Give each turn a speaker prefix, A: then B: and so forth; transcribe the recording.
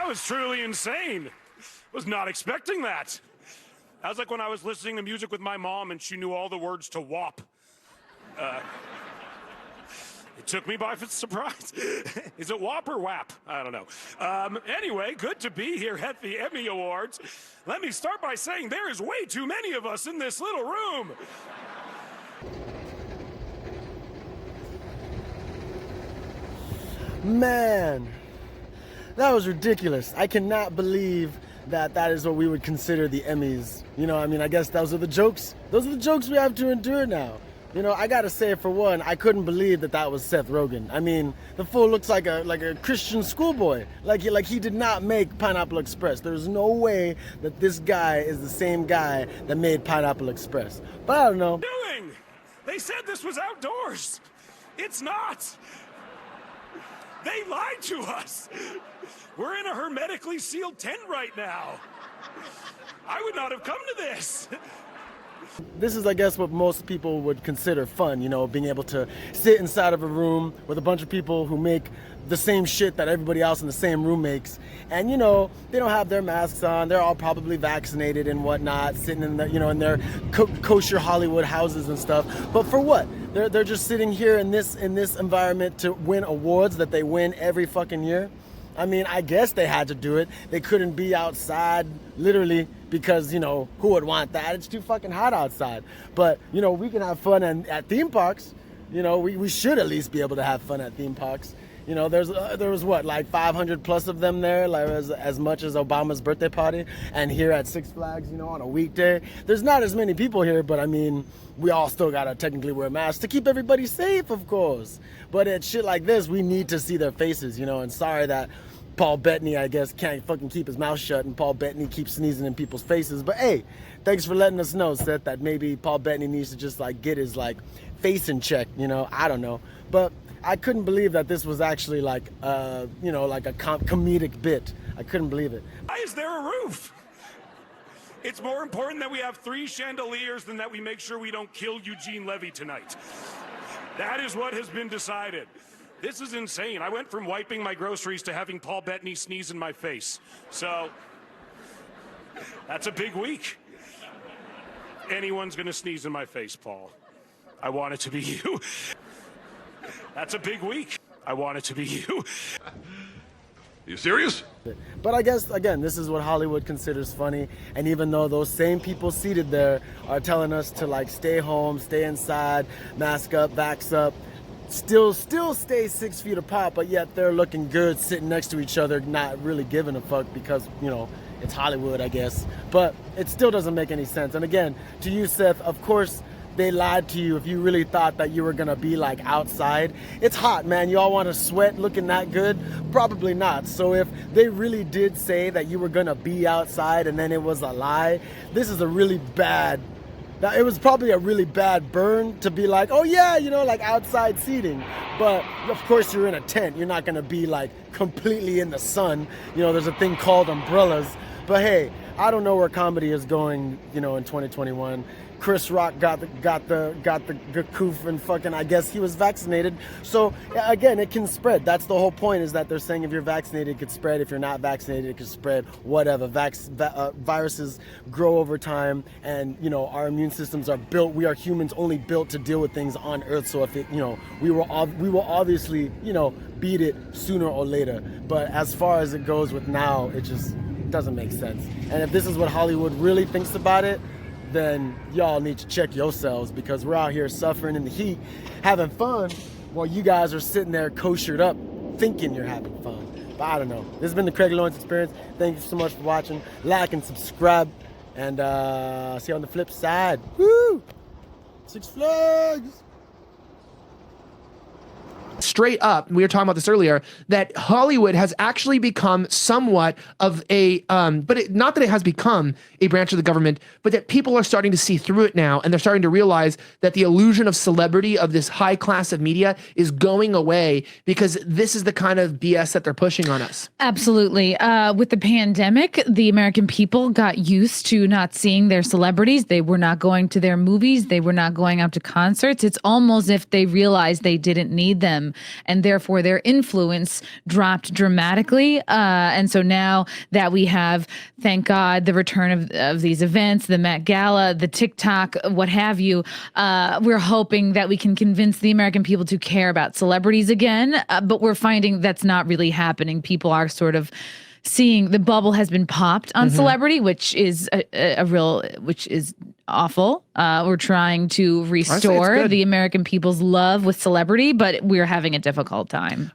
A: That was truly insane. Was not expecting that. That was like when I was listening to music with my mom and she knew all the words to WAP. It took me by surprise. Is it WAP or WAP? I don't know. Anyway, good to be here at the Emmy Awards. Let me start by saying there is way too many of us in this little room.
B: Man, that was ridiculous. I cannot believe that is what we would consider the Emmys. You know, I mean, I guess those are the jokes. Those are the jokes we have to endure now. You know, I gotta say, for one, I couldn't believe that was Seth Rogan. I mean, the fool looks like a Christian schoolboy. Like he did not make Pineapple Express. There's no way that this guy is the same guy that made Pineapple Express. But I don't know.
A: They said this was outdoors. It's not. They lied to us. We're in a hermetically sealed tent right now. I would not have come to this.
B: This is, I guess, what most people would consider fun, you know, being able to sit inside of a room with a bunch of people who make the same shit that everybody else in the same room makes. And, you know, they don't have their masks on. They're all probably vaccinated and whatnot, sitting in the, you know, in their kosher Hollywood houses and stuff. But for what? They're just sitting here in this environment to win awards that they win every fucking year. I mean, I guess they had to do it. They couldn't be outside, literally, because, you know, who would want that? It's too fucking hot outside. But, you know, we can have fun at theme parks. You know, we should at least be able to have fun at theme parks. You know, there was what, like 500 plus of them there, like as much as Obama's birthday party. And here at Six Flags, you know, on a weekday, there's not as many people here, but I mean, we all still gotta technically wear masks to keep everybody safe, of course. But at shit like this, we need to see their faces, you know, and sorry that Paul Bettany, I guess, can't fucking keep his mouth shut and Paul Bettany keeps sneezing in people's faces. But hey, thanks for letting us know, Seth, that maybe Paul Bettany needs to just like get his like face in check, you know, I don't know. But I couldn't believe that this was actually like, you know, like a comedic bit. I couldn't believe it.
A: Why is there a roof? It's more important that we have 3 chandeliers than that we make sure we don't kill Eugene Levy tonight. That is what has been decided. This is insane. I went from wiping my groceries to having Paul Bettany sneeze in my face. So, that's a big week. Anyone's gonna sneeze in my face, Paul. I want it to be you. That's a big week. I want it to be you.
C: You serious?
B: But I guess, again, this is what Hollywood considers funny. And even though those same people seated there are telling us to like stay home, stay inside, mask up, vax up, still stay 6 feet apart, but yet they're looking good sitting next to each other, not really giving a fuck because, you know, it's Hollywood, I guess. But it still doesn't make any sense. And again, to you, Seth, of course, they lied to you if you really thought that you were gonna be like outside. It's hot, man. You all wanna sweat looking that good? Probably not. So if they really did say that you were gonna be outside and then it was a lie, this is a really bad, it was probably a really bad burn to be like, oh yeah, you know, like outside seating. But of course you're in a tent. You're not gonna be like completely in the sun. You know, there's a thing called umbrellas. But hey, I don't know where comedy is going, you know, in 2021. Chris Rock got the goof and fucking, I guess he was vaccinated. So again, it can spread. That's the whole point, is that they're saying if you're vaccinated, it could spread. If you're not vaccinated, it could spread. Whatever. Viruses grow over time, and you know our immune systems are built. We are humans only built to deal with things on Earth. So if it, you know, we will obviously, you know, beat it sooner or later. But as far as it goes with now, it just doesn't make sense. And if this is what Hollywood really thinks about it, then y'all need to check yourselves, because we're out here suffering in the heat, having fun, while you guys are sitting there koshered up, thinking you're having fun. But I don't know. This has been the Craig Lawrence Experience. Thank you so much for watching. Like and subscribe, and see you on the flip side. Woo! Six Flags!
D: Straight up, we were talking about this earlier, that Hollywood has actually become somewhat of a, not that it has become a branch of the government, but that people are starting to see through it now, and they're starting to realize that the illusion of celebrity, of this high class of media, is going away, because this is the kind of BS that they're pushing on us. Absolutely. With the pandemic, the American people got used to not seeing their celebrities. They were not going to their movies. They were not going out to concerts. It's almost as if they realized they didn't need them.
E: and therefore their influence dropped dramatically. And so now that we have, thank God, the return of these events, the Met Gala, the TikTok, what have you, we're hoping that we can convince the American people to care about celebrities again. But we're finding that's not really happening. People are sort of seeing the bubble has been popped on celebrity, which is which is awful. We're trying to restore the American people's love with celebrity, but we're having a difficult time.